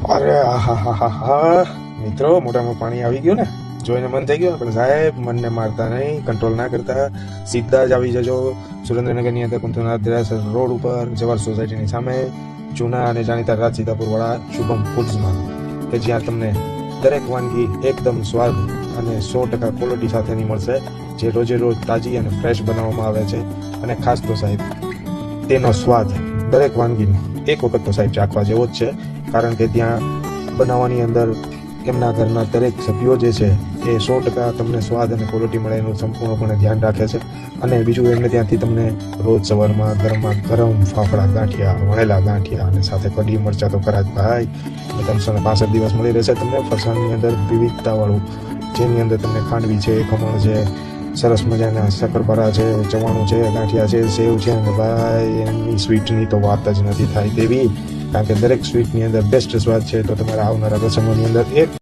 અરે આહાહાહા. મિત્રો મોઢામાં પાણી આવી ગયું ને, જોઈને મન થઈ ગયું પણ સાહેબ મનને મારતા નહીં, કંટ્રોલ ના કરતા, સીધા જ આવી જજો સુરેન્દ્રનગરની અંદર પંથુનાથ દેરાસર રોડ ઉપર જવાહર સોસાયટીની સામે જૂના અને જાણીતા રાજ સીતાપુરવાળા શુભમ ફૂડ્સમાં, કે જ્યાં તમને દરેક વાનગી એકદમ સ્વાદ અને 100% ક્વોલિટી સાથેની મળશે, જે રોજે રોજ તાજી અને ફ્રેશ બનાવવામાં આવે છે. અને ખાસ તો સાહેબ તેનો સ્વાદ દરેક વાનગીનો એક વખત તો સાહેબ ચાખવા જેવો જ છે, કારણ કે ત્યાં બનાવવાની અંદર એમના ઘરના દરેક સભ્યો જે છે એ 100% તમને સ્વાદ અને ક્વોલિટી મળે એનું સંપૂર્ણપણે ધ્યાન રાખે છે. અને બીજું એમને ત્યાંથી તમને રોજ સવારમાં ગરમ ફાફડા ગાંઠિયા, વણેલા ગાંઠિયા અને સાથે કઢી મરચાં તો ખરા જ ભાઈ. 365 દિવસ મળી રહેશે તમને ફરસાણની અંદર વિવિધતાવાળું, જેની અંદર તમને ખાંડવી છે, ખમણ છે, સરસ મજાના શક્કરપારા છે, ચવાણું છે, ગાંઠિયા છે, સેવ છે, અને ભાઈ એમની સ્વીટની તો વાત જ નથી થાય તેવી, કારણ કે દરેક સ્વીટની અંદર બેસ્ટ સ્વાદ છે. તો તમારા આવનારા પ્રસંગોની અંદર એક